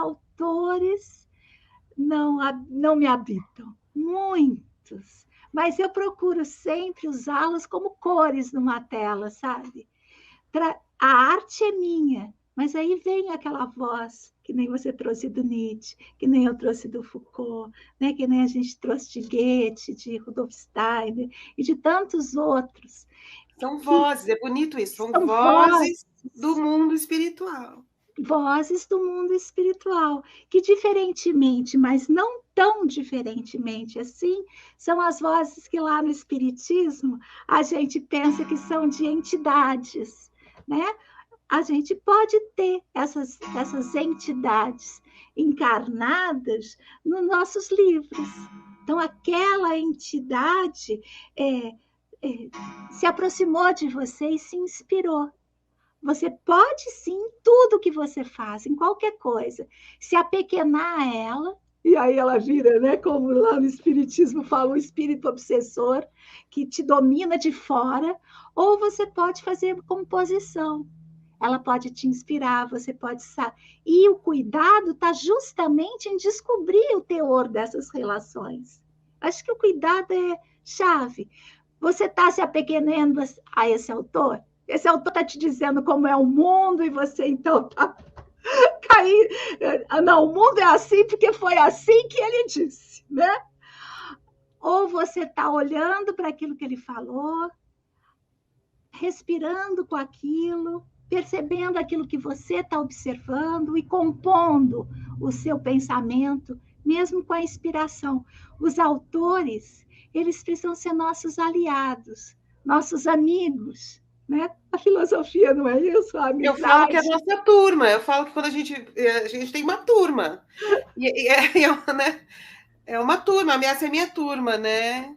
autores não me habitam, muitos. Mas eu procuro sempre usá-los como cores numa tela, sabe? A arte é minha, mas aí vem aquela voz, que nem você trouxe do Nietzsche, que nem eu trouxe do Foucault, né? Que nem a gente trouxe de Goethe, de Rudolf Steiner e de tantos outros. São vozes, é bonito isso, são São vozes do mundo espiritual. Vozes do mundo espiritual, que diferentemente, mas não tão diferentemente assim, são as vozes que lá no Espiritismo a gente pensa que são de entidades, né? A gente pode ter essas entidades encarnadas nos nossos livros. Então, aquela entidade se aproximou de você e se inspirou. Você pode sim, tudo que você faz, em qualquer coisa, se apequenar a ela, e aí ela vira, né, como lá no Espiritismo fala, um espírito obsessor que te domina de fora, ou você pode fazer composição. Ela pode te inspirar, você pode saber. E o cuidado está justamente em descobrir o teor dessas relações. Acho que o cuidado é chave. Você está se apequenando a esse autor? Esse autor está te dizendo como é o mundo e você, então, está caindo. Não, o mundo é assim porque foi assim que ele disse, né? Ou você está olhando para aquilo que ele falou, respirando com aquilo, percebendo aquilo que você está observando e compondo o seu pensamento, mesmo com a inspiração. Os autores, eles precisam ser nossos aliados, nossos amigos, né? A filosofia não é isso, a amizade. Eu falo que é a nossa turma, eu falo que quando a gente tem uma turma, né? É uma turma, essa é a minha turma, né?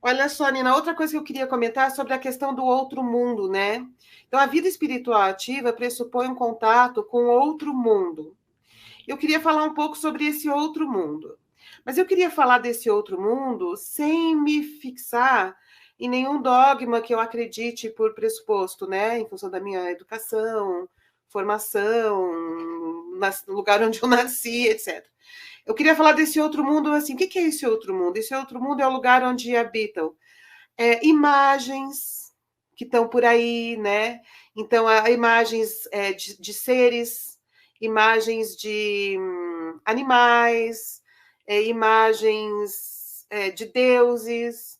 Olha só, Nina, outra coisa que eu queria comentar é sobre a questão do outro mundo, né? Então, a vida espiritual ativa pressupõe um contato com outro mundo. Eu queria falar um pouco sobre esse outro mundo. Mas eu queria falar desse outro mundo sem me fixar em nenhum dogma que eu acredite por pressuposto, né? Em função da minha educação, formação, no lugar onde eu nasci, etc. Eu queria falar desse outro mundo, assim, o que é esse outro mundo? Esse outro mundo é o lugar onde habitam imagens que estão por aí, né? Então, há imagens de seres, imagens de animais, imagens de deuses.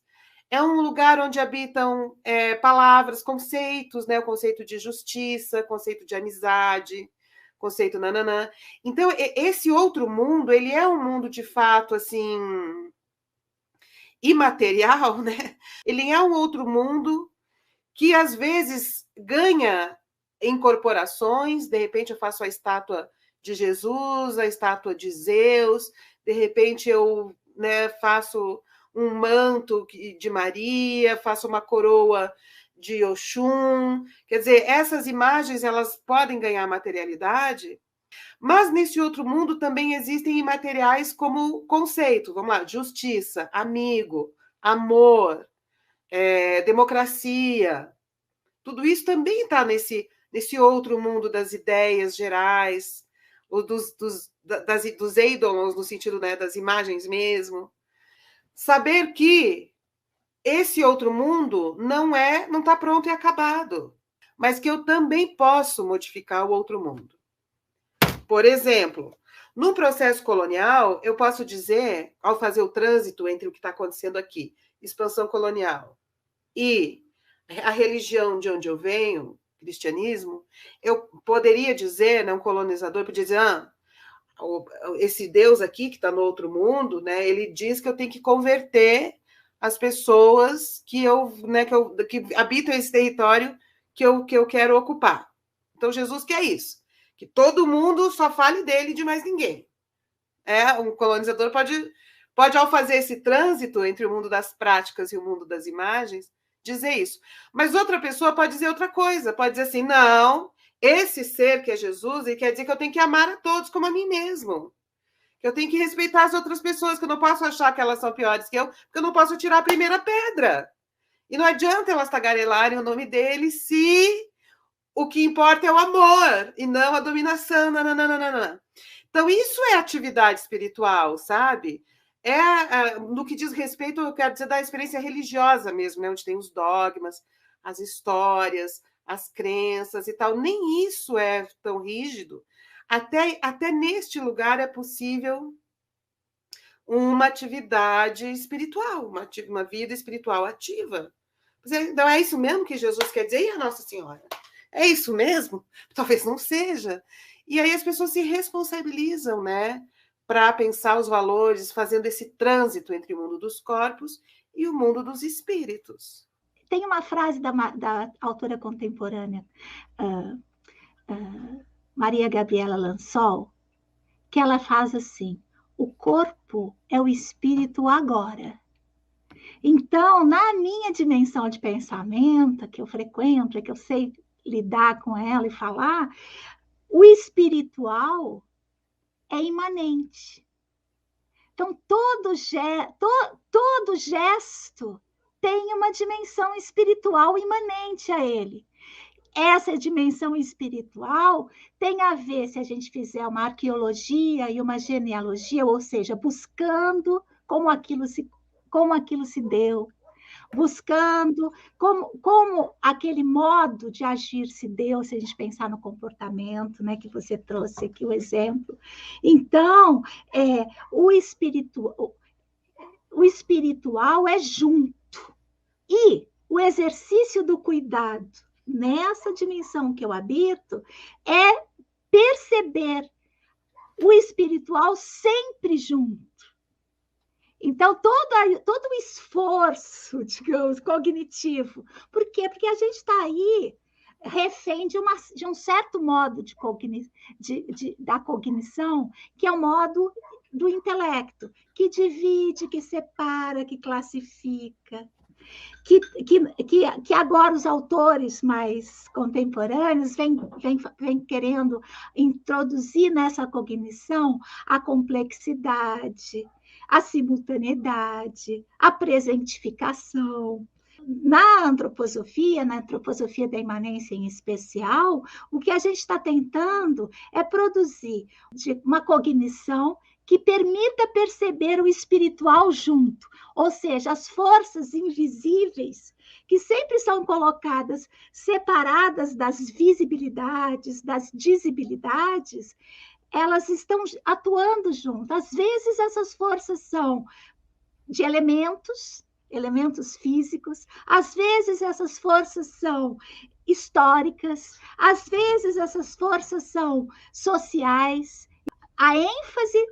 É um lugar onde habitam palavras, conceitos, né? O conceito de justiça, conceito de amizade, conceito nananã. Então, esse outro mundo, ele é um mundo, de fato, assim, imaterial, né? Ele é um outro mundo que, às vezes, ganha incorporações. De repente, eu faço a estátua de Jesus, a estátua de Zeus, de repente, eu, né, faço um manto de Maria, faço uma coroa de Oxum. Quer dizer, essas imagens, elas podem ganhar materialidade, mas nesse outro mundo também existem imateriais como conceito. Vamos lá, justiça, amigo, amor, democracia. Tudo isso também está nesse outro mundo das ideias gerais, ou dos eidolons, no sentido, né, das imagens mesmo. Saber que esse outro mundo não está pronto e acabado, mas que eu também posso modificar o outro mundo. Por exemplo, no processo colonial, eu posso dizer, ao fazer o trânsito entre o que está acontecendo aqui, expansão colonial, e a religião de onde eu venho, cristianismo, eu poderia dizer, né, um colonizador podia dizer, esse Deus aqui que está no outro mundo, né, ele diz que eu tenho que converter as pessoas que habitam esse território que eu quero ocupar. Então, Jesus quer isso, que todo mundo só fale dele e de mais ninguém. Um colonizador pode, ao fazer esse trânsito entre o mundo das práticas e o mundo das imagens, dizer isso. Mas outra pessoa pode dizer outra coisa, pode dizer assim, não, esse ser que é Jesus, ele quer dizer que eu tenho que amar a todos como a mim mesmo, que eu tenho que respeitar as outras pessoas, que eu não posso achar que elas são piores que eu, porque eu não posso tirar a primeira pedra. E não adianta elas tagarelarem o nome dele se o que importa é o amor e não a dominação. Nananana. Então, isso é atividade espiritual, sabe? No que diz respeito, eu quero dizer, da experiência religiosa mesmo, né? Onde tem os dogmas, as histórias, as crenças e tal. Nem isso é tão rígido. Até neste lugar é possível uma atividade espiritual, uma vida espiritual ativa. Então, é isso mesmo que Jesus quer dizer? E a Nossa Senhora? É isso mesmo? Talvez não seja. E aí as pessoas se responsabilizam, né? Para pensar os valores, fazendo esse trânsito entre o mundo dos corpos e o mundo dos espíritos. Tem uma frase da autora contemporânea, Maria Gabriela Lansol, que ela faz assim: o corpo é o espírito agora. Então, na minha dimensão de pensamento, que eu frequento, que eu sei lidar com ela e falar, o espiritual é imanente. Então, todo gesto tem uma dimensão espiritual imanente a ele. Essa dimensão espiritual tem a ver, se a gente fizer uma arqueologia e uma genealogia, ou seja, buscando como aquilo se deu, buscando como aquele modo de agir se deu, se a gente pensar no comportamento, né, que você trouxe aqui o exemplo. Então, o espiritual é junto. E o exercício do cuidado nessa dimensão que eu habito é perceber o espiritual sempre junto. Então, todo o esforço, digamos, cognitivo. Por quê? Porque a gente está aí refém de um certo modo da cognição, que é o modo do intelecto, que divide, que separa, que classifica. Que agora os autores mais contemporâneos vêm querendo introduzir nessa cognição a complexidade, a simultaneidade, a presentificação. Na antroposofia da imanência em especial, o que a gente está tentando é produzir uma cognição que permita perceber o espiritual junto, ou seja, as forças invisíveis que sempre são colocadas separadas das visibilidades, das dizibilidades, elas estão atuando junto. Às vezes essas forças são de elementos físicos, às vezes essas forças são históricas, às vezes essas forças são sociais. A ênfase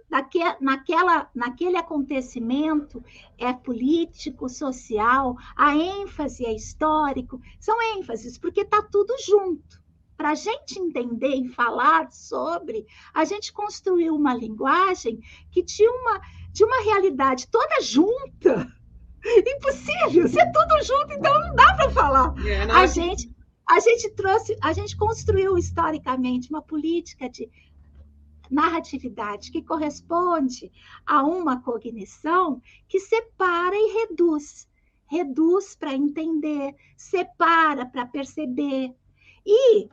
naquele acontecimento é político, social, a ênfase é histórico, são ênfases, porque está tudo junto. Para a gente entender e falar sobre, a gente construiu uma linguagem que tinha uma realidade toda junta. Impossível, ser tudo junto, então não dá para falar. A gente construiu historicamente uma política de narratividade que corresponde a uma cognição que separa e reduz. Reduz para entender, separa para perceber. E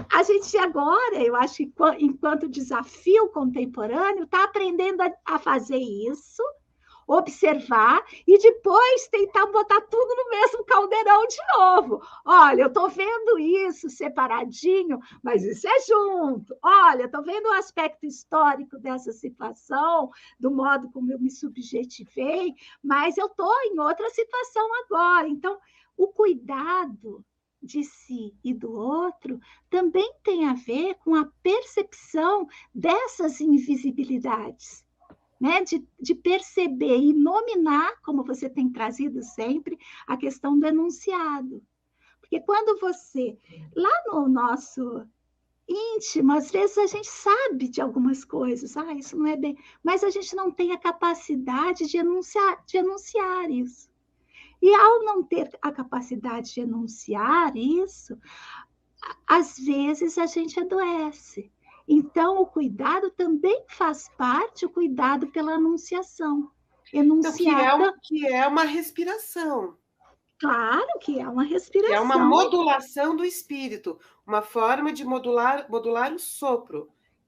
a gente agora, eu acho que enquanto desafio contemporâneo, está aprendendo a fazer isso, observar e depois tentar botar tudo no mesmo caldeirão de novo. Olha, eu estou vendo isso separadinho, mas isso é junto. Olha, estou vendo o aspecto histórico dessa situação, do modo como eu me subjetivei, mas eu estou em outra situação agora. Então, o cuidado de si e do outro também tem a ver com a percepção dessas invisibilidades. Né, de perceber e nominar, como você tem trazido sempre, a questão do enunciado. Porque quando você, lá no nosso íntimo, às vezes a gente sabe de algumas coisas, isso não é bem, mas a gente não tem a capacidade de enunciar isso. E ao não ter a capacidade de enunciar isso, às vezes a gente adoece. Então, o cuidado também faz parte, o cuidado pela anunciação. Enunciada. Então, que é uma respiração. Claro que é uma respiração. Que é uma modulação do espírito, uma forma de modular o sopro,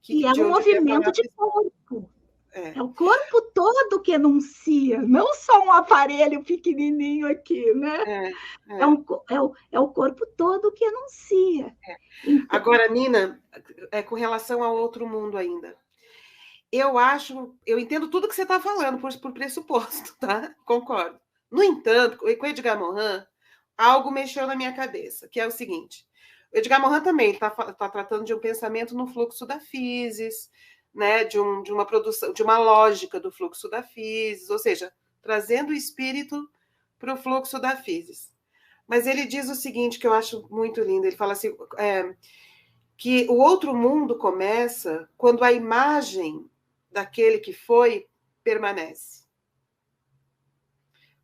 E é de um onde vem a movimento palavra. de corpo. É, É o corpo todo que enuncia, não só um aparelho pequenininho aqui, né? é, É, é. é o corpo todo que enuncia. Então, Agora, Nina, com relação ao outro mundo ainda. Eu entendo tudo que você está falando por pressuposto, tá? Concordo. No entanto, com o Edgar Morin, algo mexeu na minha cabeça, que é o seguinte: o Edgar Morin também está tratando de um pensamento no fluxo da physis, né? De uma produção, de uma lógica do fluxo da physis, ou seja, trazendo o espírito para o fluxo da physis. Mas ele diz o seguinte, que eu acho muito lindo: ele fala assim, que o outro mundo começa quando a imagem daquele que foi permanece,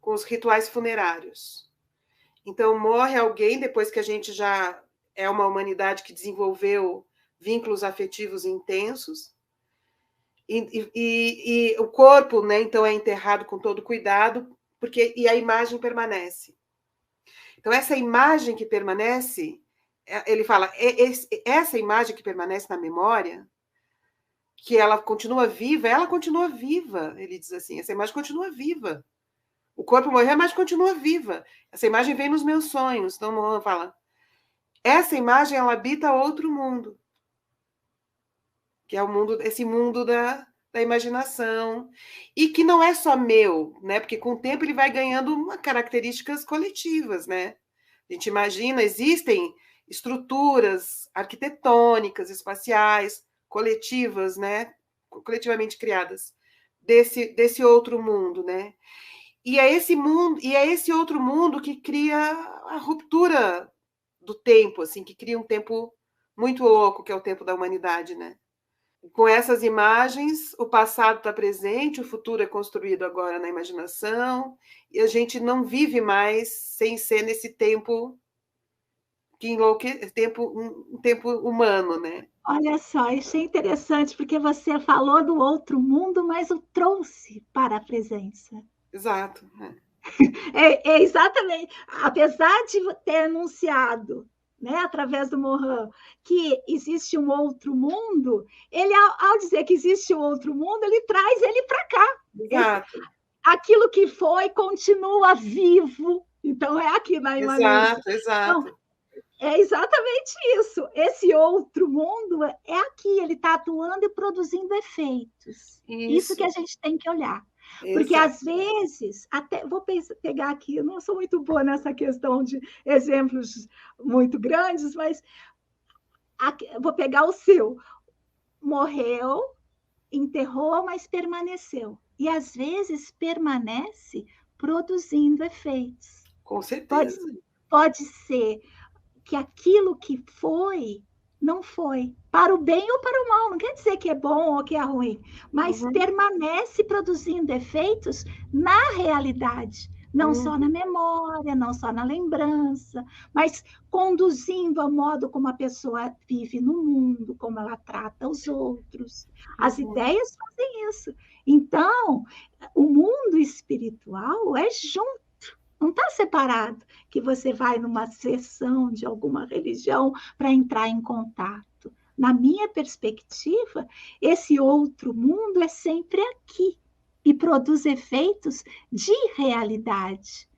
com os rituais funerários. Então, morre alguém depois que a gente já é uma humanidade que desenvolveu vínculos afetivos intensos, e o corpo, né, então, é enterrado com todo cuidado, e a imagem permanece. Então, essa imagem que permanece, ele fala, essa imagem que permanece na memória, que ela continua viva, ele diz assim, essa imagem continua viva. O corpo morreu, a imagem continua viva. Essa imagem vem nos meus sonhos. Então, Mohan fala, essa imagem, ela habita outro mundo, que é esse mundo da imaginação, e que não é só meu, né? Porque com o tempo ele vai ganhando características coletivas, né? A gente imagina, existem estruturas arquitetônicas, espaciais, coletivas, né? Coletivamente criadas desse outro mundo, né? E é esse outro mundo que cria a ruptura do tempo, assim, que cria um tempo muito louco, que é o tempo da humanidade, né? Com essas imagens, o passado está presente, o futuro é construído agora na imaginação, e a gente não vive mais sem ser nesse tempo um tempo humano, né? olha só, isso é interessante, porque você falou do outro mundo, mas o trouxe para a presença. Exato. É exatamente, apesar de ter anunciado, né, através do Mohan, que existe um outro mundo, ele, ao dizer que existe um outro mundo, ele traz ele para cá. Exato. Aquilo que foi continua vivo. Então, é aqui na imanência. Exato. Então, é exatamente isso. Esse outro mundo é aqui, ele está atuando e produzindo efeitos. Isso que a gente tem que olhar. Porque, às vezes, até vou pegar aqui, eu não sou muito boa nessa questão de exemplos muito grandes, mas aqui, vou pegar o seu. Morreu, enterrou, mas permaneceu. E, às vezes, permanece produzindo efeitos. Com certeza. Pode ser que aquilo que foi, não foi. Para o bem ou para o mal. Não quer dizer que é bom ou que é ruim. Mas permanece produzindo efeitos na realidade. Não só na memória, não só na lembrança, mas conduzindo ao modo como a pessoa vive no mundo, como ela trata os outros. As ideias fazem isso. Então, o mundo espiritual é junto. Não está separado, que você vai numa sessão de alguma religião para entrar em contato. Na minha perspectiva, esse outro mundo é sempre aqui e produz efeitos de realidade.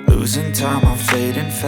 Losing time, I'm fading fast.